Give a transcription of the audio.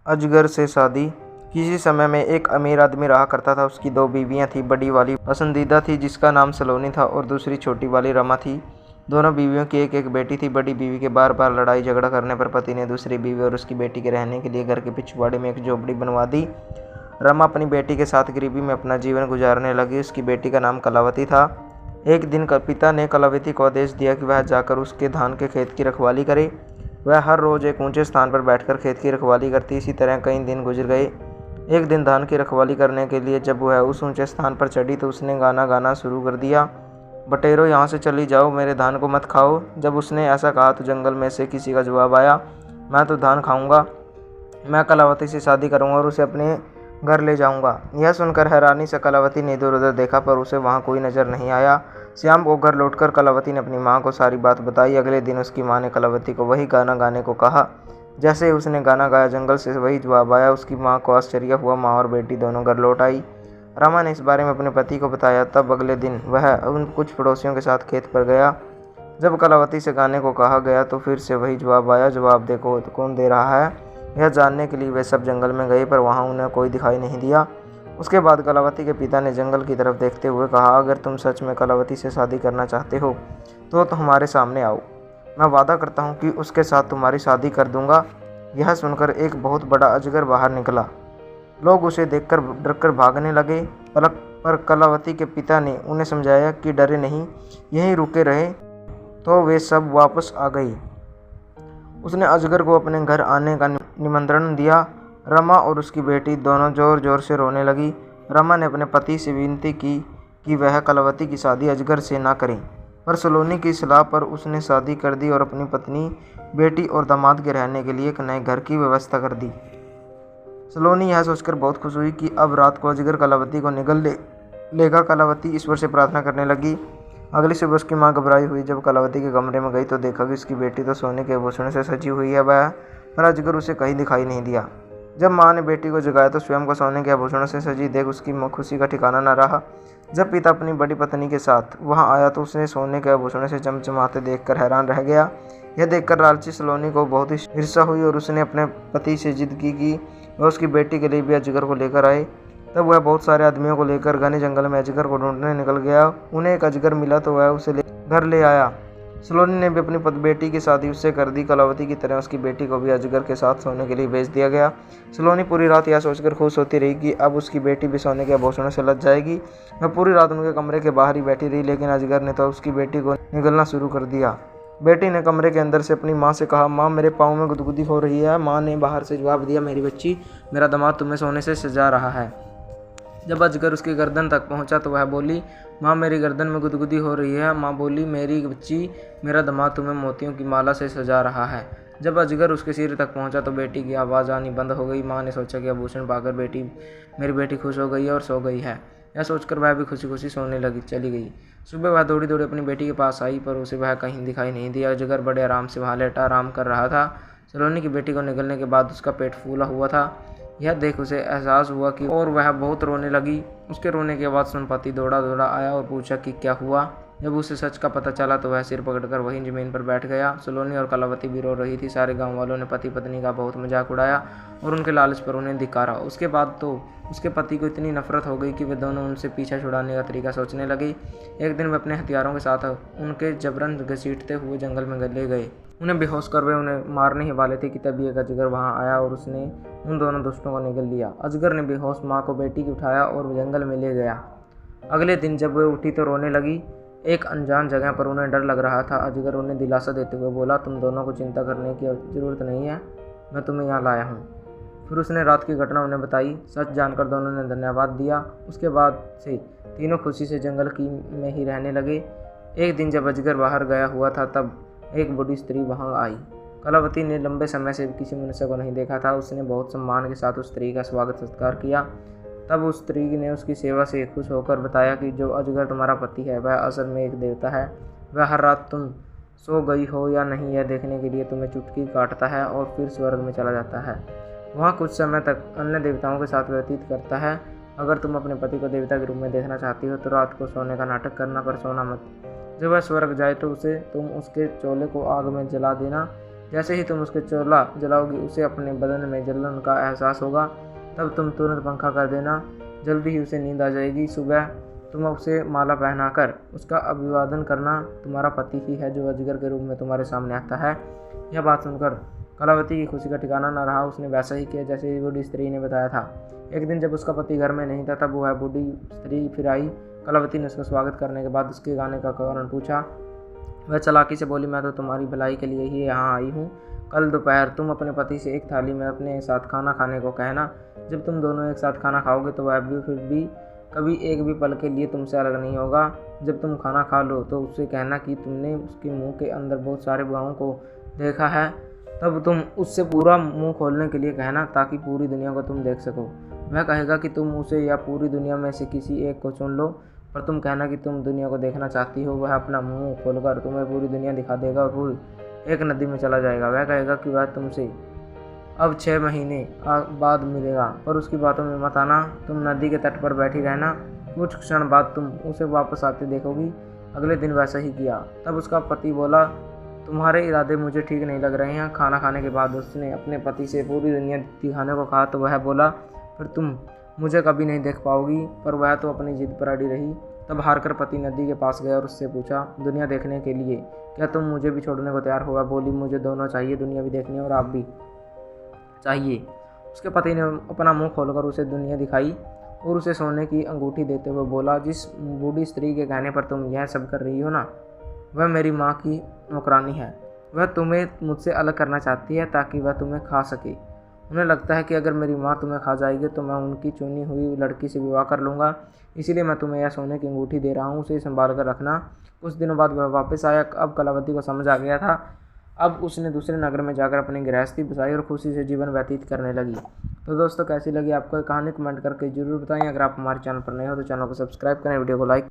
अजगर से शादी। किसी समय में एक अमीर आदमी रहा करता था। उसकी 2 बीवियां थी। बड़ी वाली पसंदीदा थी जिसका नाम सलोनी था और दूसरी छोटी वाली रमा थी। दोनों बीवियों की एक एक बेटी थी। बड़ी बीवी के बार बार लड़ाई झगड़ा करने पर पति ने दूसरी बीवी और उसकी बेटी के रहने के लिए घर के पिछवाड़े में एक झोपड़ी बनवा दी। रमा अपनी बेटी के साथ गरीबी में अपना जीवन गुजारने लगी। उसकी बेटी का नाम कलावती था। एक दिन पिता ने कलावती को आदेश दिया कि वह जाकर उसके धान के खेत की रखवाली करे। वह हर रोज एक ऊंचे स्थान पर बैठकर खेत की रखवाली करती। इसी तरह कई दिन गुजर गए। एक दिन धान की रखवाली करने के लिए जब वह उस ऊंचे स्थान पर चढ़ी तो उसने गाना गाना शुरू कर दिया। बटेरो, यहाँ से चली जाओ, मेरे धान को मत खाओ। जब उसने ऐसा कहा तो जंगल में से किसी का जवाब आया, मैं तो धान खाऊंगा। मैं कलावती से शादी करूंगा और उसे अपने घर ले जाऊंगा। यह सुनकर हैरानी से कलावती ने इधर उधर देखा पर उसे वहां कोई नजर नहीं आया। शाम को घर लौटकर कलावती ने अपनी माँ को सारी बात बताई। अगले दिन उसकी माँ ने कलावती को वही गाना गाने को कहा। जैसे ही उसने गाना गाया जंगल से वही जवाब आया। उसकी माँ को आश्चर्य हुआ। माँ और बेटी दोनों घर लौट आई। रमा ने इस बारे में अपने पति को बताया। तब अगले दिन वह उन कुछ पड़ोसियों के साथ खेत पर गया। जब कलावती से गाने को कहा गया तो फिर से वही जवाब आया। जवाब देखो तो कौन दे रहा है, यह जानने के लिए वे सब जंगल में गए पर वहाँ उन्हें कोई दिखाई नहीं दिया। उसके बाद कलावती के पिता ने जंगल की तरफ देखते हुए कहा, अगर तुम सच में कलावती से शादी करना चाहते हो तो हमारे सामने आओ। मैं वादा करता हूँ कि उसके साथ तुम्हारी शादी कर दूंगा। यह सुनकर एक बहुत बड़ा अजगर बाहर निकला। लोग उसे देखकर डरकर भागने लगे। पर कलावती के पिता ने उन्हें समझाया कि डरे नहीं, यहीं रुके रहे तो वे सब वापस आ गई। उसने अजगर को अपने घर आने का निमंत्रण दिया। रमा और उसकी बेटी दोनों जोर जोर से रोने लगी। रमा ने अपने पति से विनती की कि वह कलावती की शादी अजगर से ना करें, पर सलोनी की सलाह पर उसने शादी कर दी और अपनी पत्नी, बेटी और दामाद के रहने के लिए एक नए घर की व्यवस्था कर दी। सलोनी यह सोचकर बहुत खुश हुई कि अब रात को अजगर कलावती को निगल लेगा। कलावती ईश्वर से प्रार्थना करने लगी। अगली सुबह उसकी माँ घबराई हुई जब कलावती के कमरे में गई तो देखा कि उसकी बेटी तो सोने के आभूषण से सजी हुई है, पर अजगर उसे कहीं दिखाई नहीं दिया। जब माँ ने बेटी को जगाया तो स्वयं को सोने के आभूषणों से सजी देख उसकी खुशी का ठिकाना न रहा। जब पिता अपनी बड़ी पत्नी के साथ वहां आया तो उसने सोने के आभूषणों से चमचमाते देखकर हैरान रह गया। यह देखकर लालची सलोनी को बहुत ही ईर्ष्या हुई और उसने अपने पति से जिद की कि वह उसकी बेटी के लिए भी अजगर को लेकर आए। तब वह बहुत सारे आदमियों को लेकर घने जंगल में अजगर को ढूंढने निकल गया। उन्हें एक अजगर मिला तो वह उसे घर ले आया। सलोनी ने भी अपनी बेटी की शादी उससे कर दी। कलावती की तरह उसकी बेटी को भी अजगर के साथ सोने के लिए भेज दिया गया। सलोनी पूरी रात यह सोचकर खुश होती रही कि अब उसकी बेटी भी सोने के आभूषणों से लद जाएगी। वह पूरी रात उनके कमरे के बाहर ही बैठी रही, लेकिन अजगर ने तो उसकी बेटी को निगलना शुरू कर दिया। बेटी ने कमरे के अंदर से अपनी माँ से कहा, माँ मेरे पाँव में गुदगुदी हो रही है। माँ ने बाहर से जवाब दिया, मेरी बच्ची, मेरा दामाद तुम्हें सोने से सजा रहा है। जब अजगर उसकी गर्दन तक पहुंचा तो वह बोली, माँ मेरी गर्दन में गुदगुदी हो रही है। माँ बोली, मेरी बच्ची, मेरा दामाद तुम्हें मोतियों की माला से सजा रहा है। जब अजगर उसके सिर तक पहुंचा तो बेटी की आवाज़ आनी बंद हो गई। माँ ने सोचा कि आभूषण पाकर मेरी बेटी खुश हो गई है और सो गई है। यह सोचकर वह भी खुशी खुशी सोने चली गई। सुबह वह दौड़ी दौड़ी अपनी बेटी के पास आई पर उसे वह कहीं दिखाई नहीं दिया। अजगर बड़े आराम से वहाँ लेटा आराम कर रहा था। सलोनी की बेटी को निगलने के बाद उसका पेट फूला हुआ था। यह देख उसे एहसास हुआ कि और वह बहुत रोने लगी। उसके रोने के बाद सुन पति दौड़ा दौड़ा आया और पूछा कि क्या हुआ। जब उसे सच का पता चला तो वह सिर पकड़कर वहीं जमीन पर बैठ गया। सलोनी और कलावती भी रो रही थी। सारे गांव वालों ने पति पत्नी का बहुत मजाक उड़ाया और उनके लालच पर उन्हें धिक्कारा। उसके बाद तो उसके पति को इतनी नफरत हो गई कि वे दोनों उनसे पीछा छुड़ाने का तरीका सोचने लगी। एक दिन वे अपने हथियारों के साथ उनके जबरन घसीटते हुए जंगल में ले गए। उन्हें बेहोश कर वे उन्हें मारने ही वाले थे कि तभी एक अजगर वहां आया और उसने उन दोनों दुष्टों को निगल लिया। अजगर ने बेहोश माँ को बेटी को उठाया और जंगल में ले गया। अगले दिन जब वे उठी तो रोने लगी। एक अनजान जगह पर उन्हें डर लग रहा था। अजगर उन्हें दिलासा देते हुए बोला, तुम दोनों को चिंता करने की जरूरत नहीं है, मैं तुम्हें यहाँ लाया हूँ। फिर उसने रात की घटना उन्हें बताई। सच जानकर दोनों ने धन्यवाद दिया। उसके बाद से तीनों खुशी से जंगल में ही रहने लगे। एक दिन जब अजगर बाहर गया हुआ था तब एक बूढ़ी स्त्री वहां आई। कलावती ने लंबे समय से किसी मनुष्य को नहीं देखा था। उसने बहुत सम्मान के साथ उस स्त्री का स्वागत सत्कार किया। तब उस स्त्री ने उसकी सेवा से खुश होकर बताया कि जो अजगर तुम्हारा पति है वह असल में एक देवता है। वह हर रात तुम सो गई हो या नहीं यह देखने के लिए तुम्हें चुटकी काटता है और फिर स्वर्ग में चला जाता है। वहाँ कुछ समय तक अन्य देवताओं के साथ व्यतीत करता है। अगर तुम अपने पति को देवता के रूप में देखना चाहती हो तो रात को सोने का नाटक करना, पर सोना मत। जब वह स्वर्ग जाए तो तुम उसके चोले को आग में जला देना। जैसे ही तुम उसके चूल्हा जलाओगी उसे अपने बदन में जलन का एहसास होगा, तब तुम तुरंत पंखा कर देना, जल्दी ही उसे नींद आ जाएगी। सुबह तुम उसे माला पहनाकर उसका अभिवादन करना, तुम्हारा पति ही है जो अजगर के रूप में तुम्हारे सामने आता है। यह बात सुनकर कलावती की खुशी का ठिकाना न रहा। उसने वैसा ही किया जैसे बूढ़ी स्त्री ने बताया था। एक दिन जब उसका पति घर में नहीं था, तब वह बूढ़ी स्त्री फिर आई। कलावती ने उसका स्वागत करने के बाद उसके गाने का कारण पूछा। वह चालाकी से बोली, मैं तो तुम्हारी भलाई के लिए ही यहाँ आई हूँ। कल दोपहर तुम अपने पति से एक थाली में अपने साथ खाना खाने को कहना। जब तुम दोनों एक साथ खाना खाओगे तो वह भी फिर भी कभी एक भी पल के लिए तुमसे अलग नहीं होगा। जब तुम खाना खा लो तो उससे कहना कि तुमने उसके मुंह के अंदर बहुत सारे बाहों को देखा है। तब तुम उससे पूरा मुंह खोलने के लिए कहना, ताकि पूरी दुनिया को तुम देख सको। वह कहेगा कि तुम उसे या पूरी दुनिया में से किसी एक को चुन लो, पर तुम कहना कि तुम दुनिया को देखना चाहती हो। वह अपना मुंह खोलकर तुम्हें पूरी दुनिया दिखा देगा और पूरी एक नदी में चला जाएगा। वह कहेगा कि वह तुमसे अब 6 महीने बाद मिलेगा, पर उसकी बातों में मत आना। तुम नदी के तट पर बैठी रहना। कुछ क्षण बाद तुम उसे वापस आते देखोगी। अगले दिन वैसा ही किया। तब उसका पति बोला, तुम्हारे इरादे मुझे ठीक नहीं लग रहे हैं। खाना खाने के बाद उसने अपने पति से पूरी दुनिया दिखाने को कहा, तो वह बोला, फिर तुम मुझे कभी नहीं देख पाओगी। पर वह तो अपनी जिद पर अड़ी रही। तब हारकर पति नदी के पास गया और उससे पूछा, दुनिया देखने के लिए क्या तुम मुझे भी छोड़ने को तैयार हो? वह बोली, मुझे दोनों चाहिए, दुनिया भी देखनी और आप भी चाहिए। उसके पति ने अपना मुंह खोलकर उसे दुनिया दिखाई और उसे सोने की अंगूठी देते हुए बोला, जिस बूढ़ी स्त्री के कहने पर तुम यह सब कर रही हो ना, वह मेरी माँ की नौकरानी है। वह तुम्हें मुझसे अलग करना चाहती है ताकि वह तुम्हें खा सके। उन्हें लगता है कि अगर मेरी माँ तुम्हें खा जाएगी तो मैं उनकी चुनी हुई लड़की से विवाह कर लूँगा। इसीलिए मैं तुम्हें यह सोने की अंगूठी दे रहा हूँ, उसे संभाल कर रखना। कुछ दिनों बाद वह वापस आया। अब कलावती को समझ आ गया था। अब उसने दूसरे नगर में जाकर अपनी गृहस्थी बसाई और खुशी से जीवन व्यतीत करने लगी। तो दोस्तों, कैसी लगी आपको कहानी? कमेंट करके जरूर बताएं। अगर आप हमारे चैनल पर नए हो तो चैनल को सब्सक्राइब करें, वीडियो को लाइक